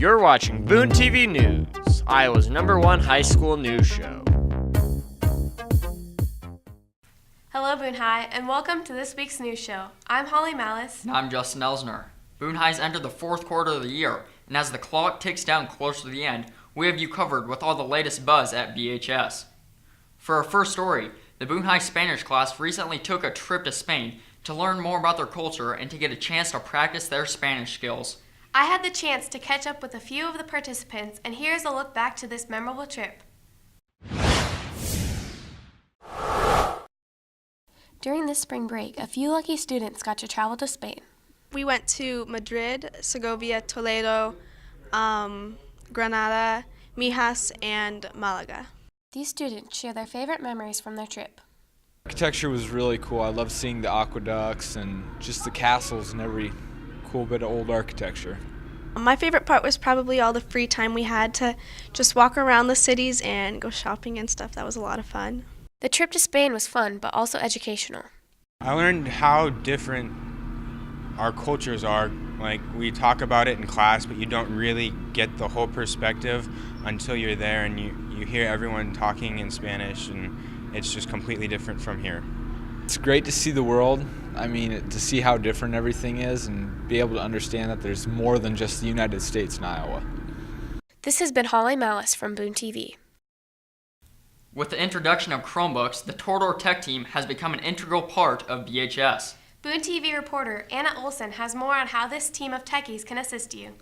You're watching Boone TV News, Iowa's #1 high school news show. Hello Boone High, and welcome to this week's news show. I'm Holly Malice. And I'm Justin Elsner. Boone High's entered the fourth quarter of the year, and as the clock ticks down closer to the end, we have you covered with all the latest buzz at BHS. For our first story, the Boone High Spanish class recently took a trip to Spain to learn more about their culture and to get a chance to practice their Spanish skills. I had the chance to catch up with a few of the participants, and here's a look back to this memorable trip. During this spring break, a few lucky students got to travel to Spain. We went to Madrid, Segovia, Toledo, Granada, Mijas, and Malaga. These students share their favorite memories from their trip. Architecture was really cool. I loved seeing the aqueducts and just the castles and every cool bit of old architecture. My favorite part was probably all the free time we had to just walk around the cities and go shopping and stuff. That was a lot of fun. The trip to Spain was fun, but also educational. I learned how different our cultures are. Like, we talk about it in class, but you don't really get the whole perspective until you're there and you hear everyone talking in Spanish, and it's just completely different from here. It's great to see the world. I mean, to see how different everything is and be able to understand that there's more than just the United States in Iowa. This has been Holly Malice from Boone TV. With the introduction of Chromebooks, the Torador Tech team has become an integral part of BHS. Boone TV reporter Anna Olson has more on how this team of techies can assist you.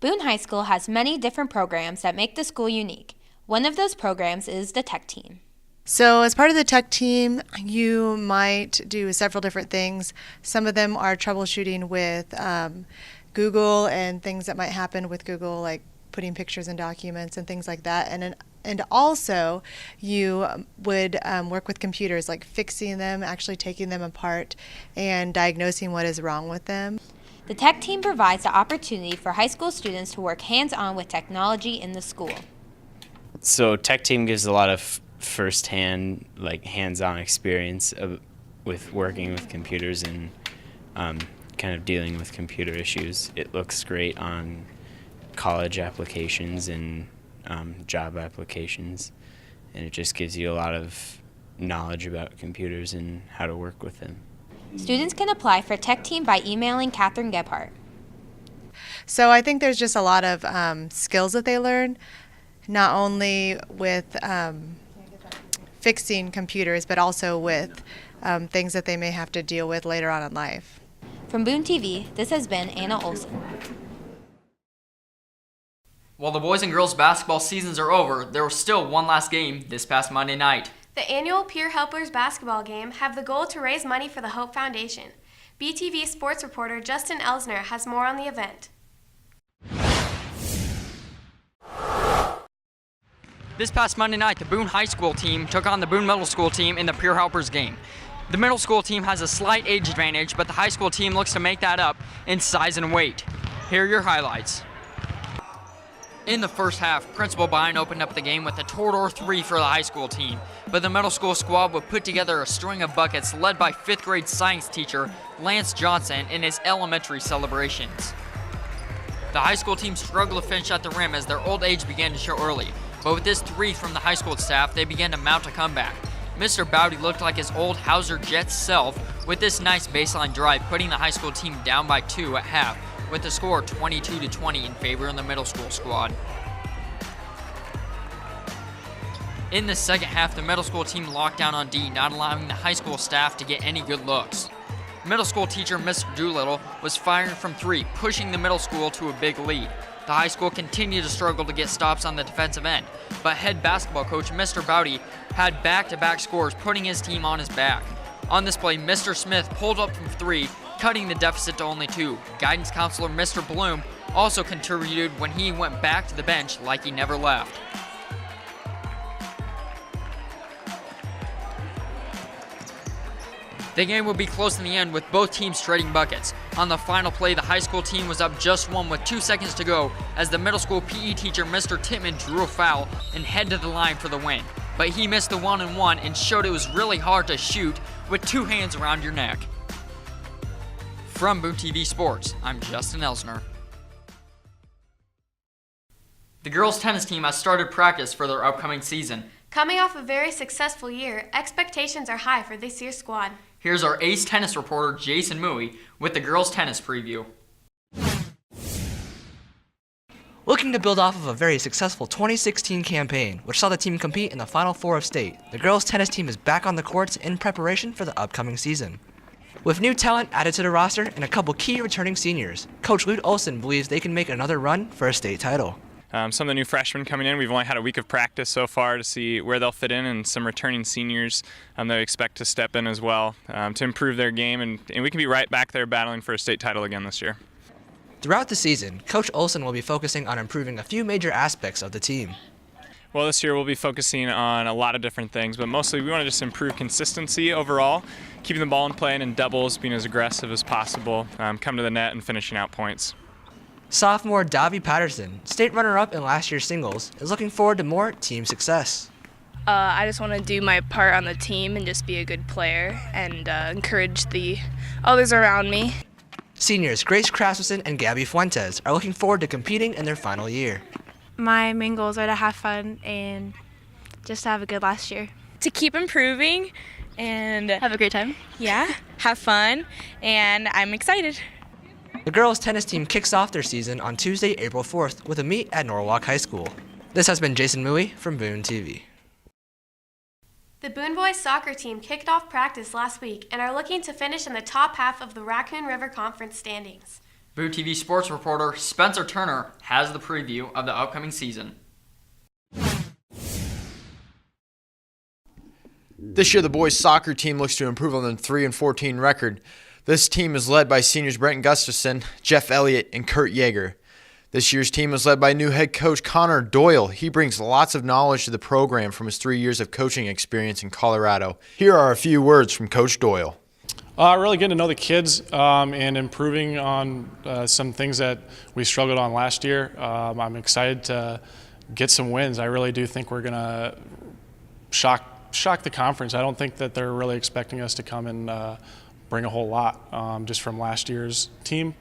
Boone High School has many different programs that make the school unique. One of those programs is the tech team. So as part of the tech team, you might do several different things. Some of them are troubleshooting with Google and things that might happen with Google, like putting pictures in documents and things like that. And also you would work with computers, like fixing them, actually taking them apart and diagnosing what is wrong with them. The tech team provides the opportunity for high school students to work hands-on with technology in the school. So tech team gives a lot of first-hand, hands-on experience with working with computers and kind of dealing with computer issues. It looks great on college applications and job applications, and it just gives you a lot of knowledge about computers and how to work with them. Students can apply for tech team by emailing Catherine Gebhardt. So I think there's just a lot of skills that they learn, not only with fixing computers, but also with things that they may have to deal with later on in life. From Boone TV, this has been Anna Olson. While the boys and girls basketball seasons are over, there was still one last game this past Monday night. The annual Peer Helpers basketball game have the goal to raise money for the Hope Foundation. BTV sports reporter Justin Elsner has more on the event. This past Monday night, the Boone High School team took on the Boone Middle School team in the Peer Helpers game. The middle school team has a slight age advantage, but the high school team looks to make that up in size and weight. Here are your highlights. In the first half, Principal Bine opened up the game with a Torador 3 for the high school team, but the middle school squad would put together a string of buckets led by 5th grade science teacher Lance Johnson in his elementary celebrations. The high school team struggled to finish at the rim as their old age began to show early, but with this 3 from the high school staff, they began to mount a comeback. Mr. Bowdy looked like his old Hauser Jets self with this nice baseline drive, putting the high school team down by 2 at half, with the score 22-20 in favor of the middle school squad. In the second half, the middle school team locked down on D, not allowing the high school staff to get any good looks. Middle school teacher Mr. Doolittle was firing from 3, pushing the middle school to a big lead. The high school continued to struggle to get stops on the defensive end, but head basketball coach Mr. Bowdy had back-to-back scores, putting his team on his back. On this play, Mr. Smith pulled up from 3, cutting the deficit to only 2. Guidance counselor Mr. Bloom also contributed when he went back to the bench like he never left. The game would be close in the end with both teams trading buckets. On the final play, the high school team was up just 1 with 2 seconds to go as the middle school PE teacher Mr. Tittman drew a foul and headed to the line for the win. But he missed the 1-and-1 and showed it was really hard to shoot with 2 hands around your neck. From Boone TV Sports, I'm Justin Elsner. The girls' tennis team has started practice for their upcoming season. Coming off a very successful year, expectations are high for this year's squad. Here's our ace tennis reporter, Jason Mui, with the girls' tennis preview. Looking to build off of a very successful 2016 campaign, which saw the team compete in the Final Four of state, the girls' tennis team is back on the courts in preparation for the upcoming season. With new talent added to the roster and a couple key returning seniors, Coach Lute Olson believes they can make another run for a state title. Some of the new freshmen coming in, we've only had a week of practice so far to see where they'll fit in, and some returning seniors that we expect to step in as well to improve their game, and we can be right back there battling for a state title again this year. Throughout the season, Coach Olson will be focusing on improving a few major aspects of the team. Well, this year we'll be focusing on a lot of different things, but mostly we want to just improve consistency overall, keeping the ball in play and in doubles, being as aggressive as possible, come to the net and finishing out points. Sophomore Davi Patterson, state runner-up in last year's singles, is looking forward to more team success. I just want to do my part on the team and just be a good player and encourage the others around me. Seniors Grace Crasmussen and Gabby Fuentes are looking forward to competing in their final year. My main goals are to have fun and just have a good last year. To keep improving and Have a great time. yeah, have fun, and I'm excited. The girls' tennis team kicks off their season on Tuesday, April 4th with a meet at Norwalk High School. This has been Jason Mui from Boone TV. The Boone boys soccer team kicked off practice last week and are looking to finish in the top half of the Raccoon River Conference standings. Boone TV sports reporter Spencer Turner has the preview of the upcoming season. This year, the boys' soccer team looks to improve on their 3-14 record. This team is led by seniors Brenton Gustafson, Jeff Elliott, and Kurt Yeager. This year's team is led by new head coach Connor Doyle. He brings lots of knowledge to the program from his 3 years of coaching experience in Colorado. Here are a few words from Coach Doyle. Really getting to know the kids and improving on some things that we struggled on last year. I'm excited to get some wins. I really do think we're going to shock the conference. I don't think that they're really expecting us to come and bring a whole lot just from last year's team.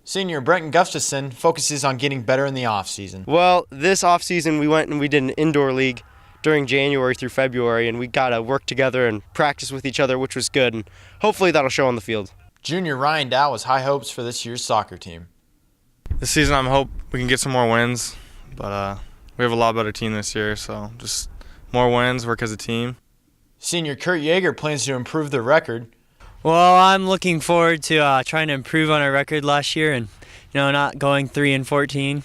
Senior Brenton Gustafson focuses on getting better in the offseason. Well, this offseason we went and we did an indoor league during January through February, and we got to work together and practice with each other, which was good, and hopefully that'll show on the field. Junior Ryan Dow has high hopes for this year's soccer team. This season I hope we can get some more wins, but we have a lot better team this year, so just more wins, work as a team. Senior Kurt Yeager plans to improve the record. Well, I'm looking forward to trying to improve on our record last year and, not going 3-14.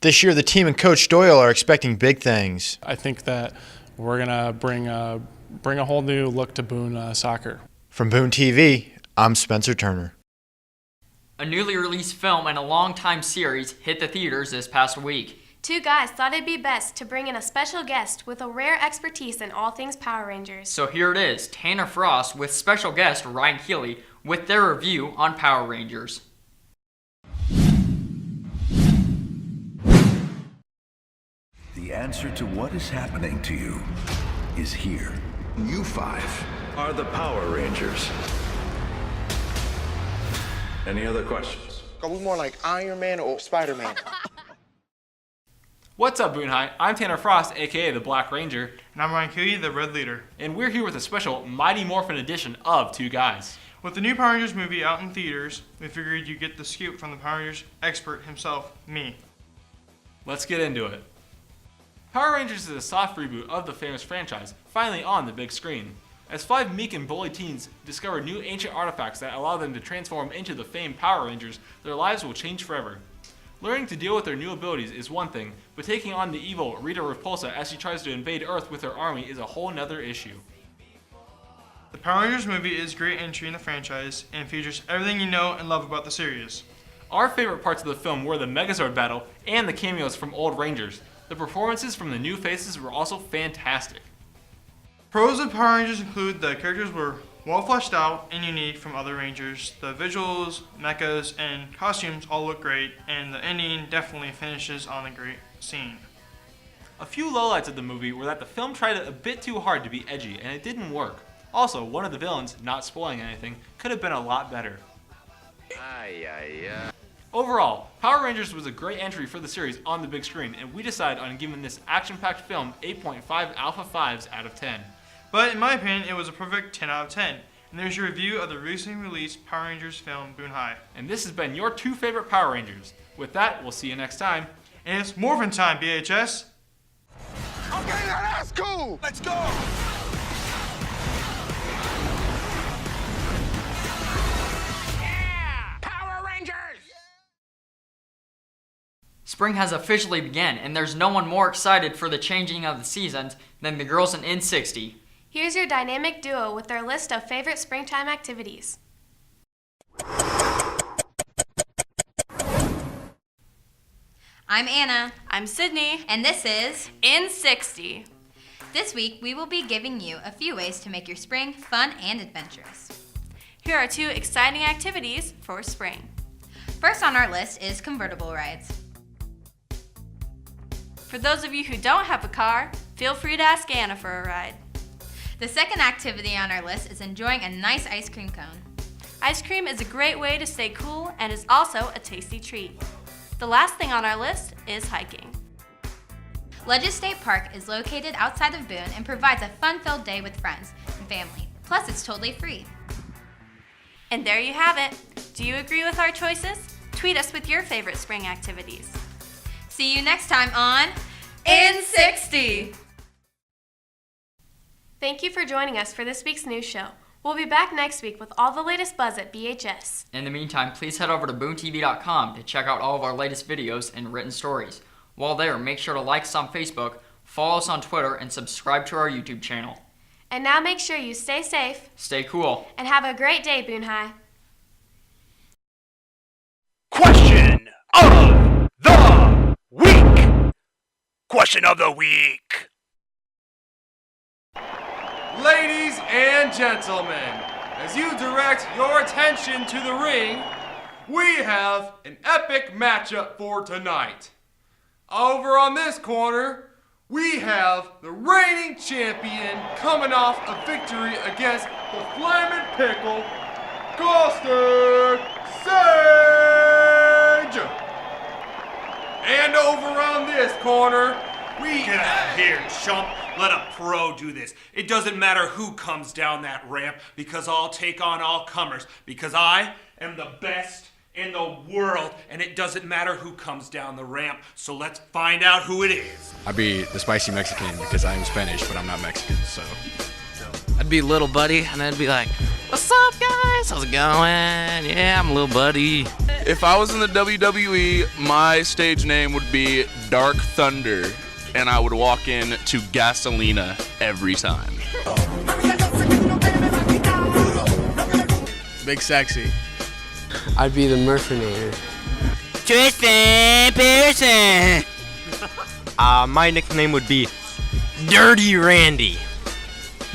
This year, the team and Coach Doyle are expecting big things. I think that we're going to bring a whole new look to Boone soccer. From Boone TV, I'm Spencer Turner. A newly released film and a long-time series hit the theaters this past week. Two guys thought it'd be best to bring in a special guest with a rare expertise in all things Power Rangers. So here it is, Tanner Frost with special guest Ryan Keeley with their review on Power Rangers. The answer to what is happening to you is here. You five are the Power Rangers. Any other questions? Are we more like Iron Man or Spider-Man? What's up, Boone High? I'm Tanner Frost, aka the Black Ranger. And I'm Ryan Keeley, the Red Leader. And we're here with a special Mighty Morphin edition of Two Guys. With the new Power Rangers movie out in theaters, we figured you'd get the scoop from the Power Rangers expert himself, me. Let's get into it. Power Rangers is a soft reboot of the famous franchise, finally on the big screen. As five meek and bully teens discover new ancient artifacts that allow them to transform into the famed Power Rangers, their lives will change forever. Learning to deal with their new abilities is one thing, but taking on the evil Rita Repulsa as she tries to invade Earth with her army is a whole nother issue. The Power Rangers movie is a great entry in the franchise and features everything you know and love about the series. Our favorite parts of the film were the Megazord battle and the cameos from old Rangers. The performances from the new faces were also fantastic. Pros of Power Rangers include the characters were well fleshed out and unique from other Rangers. The visuals, mechas, and costumes all look great, and the ending definitely finishes on a great scene. A few lowlights of the movie were that the film tried a bit too hard to be edgy, and it didn't work. Also, one of the villains, not spoiling anything, could have been a lot better. Overall, Power Rangers was a great entry for the series on the big screen, and we decided on giving this action-packed film 8.5 Alpha 5s out of 10. But in my opinion, it was a perfect 10 out of 10. And there's your review of the recently released Power Rangers film, Boone High. And this has been your 2 favorite Power Rangers. With that, we'll see you next time. And it's Morphin time, BHS. Okay, that's cool. Let's go. Spring has officially begun, and there's no one more excited for the changing of the seasons than the girls in N60. Here's your dynamic duo with their list of favorite springtime activities. I'm Anna. I'm Sydney. And this is N60. This week, we will be giving you a few ways to make your spring fun and adventurous. Here are 2 exciting activities for spring. First on our list is convertible rides. For those of you who don't have a car, feel free to ask Anna for a ride. The second activity on our list is enjoying a nice ice cream cone. Ice cream is a great way to stay cool and is also a tasty treat. The last thing on our list is hiking. Ledges State Park is located outside of Boone and provides a fun-filled day with friends and family. Plus, it's totally free. And there you have it. Do you agree with our choices? Tweet us with your favorite spring activities. See you next time on N60. Thank you for joining us for this week's news show. We'll be back next week with all the latest buzz at BHS. In the meantime, please head over to BooneTV.com to check out all of our latest videos and written stories. While there, make sure to like us on Facebook, follow us on Twitter, and subscribe to our YouTube channel. And now make sure you stay safe, Stay cool, and have a great day, Boone High. Question of the week. Question of the week. Ladies and gentlemen, as you direct your attention to the ring, we have an epic matchup for tonight. Over on this corner, we have the reigning champion coming off a victory against the Flamin' Pickle, Gloucester Sage. And over on this corner, we Get out of here, chump. Let a pro do this. It doesn't matter who comes down that ramp because I'll take on all comers because I am the best in the world and it doesn't matter who comes down the ramp. So let's find out who it is. I'd be the spicy Mexican because I'm Spanish, but I'm not Mexican, so. I'd be little buddy and I'd be like, what's up guys? How's it going? Yeah, I'm little buddy. If I was in the WWE, my stage name would be Dark Thunder. And I would walk in to Gasolina every time. Big Sexy. I'd be the Mercenator. Tristan Pearson. My nickname would be Dirty Randy.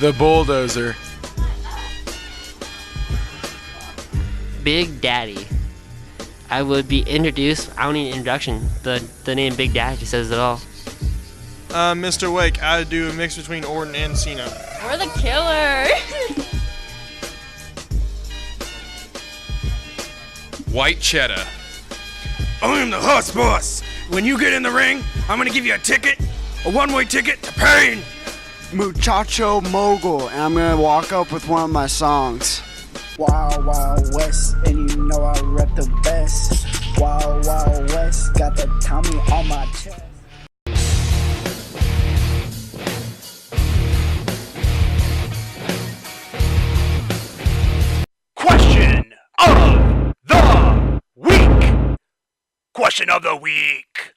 The Bulldozer. Big Daddy. I would be introduced. I don't need an introduction. The name Big Daddy says it all. Mr. Wake, I'd do a mix between Orton and Cena. We're the killer. White Cheddar. I'm the horse boss. When you get in the ring, I'm gonna give you a ticket, a one-way ticket to pain. Muchacho Mogul, and I'm gonna walk up with one of my songs. Wild Wild West, and you know I rep the best. Wild Wild West, got the Tommy on my chest. Question of the week. Question of the week.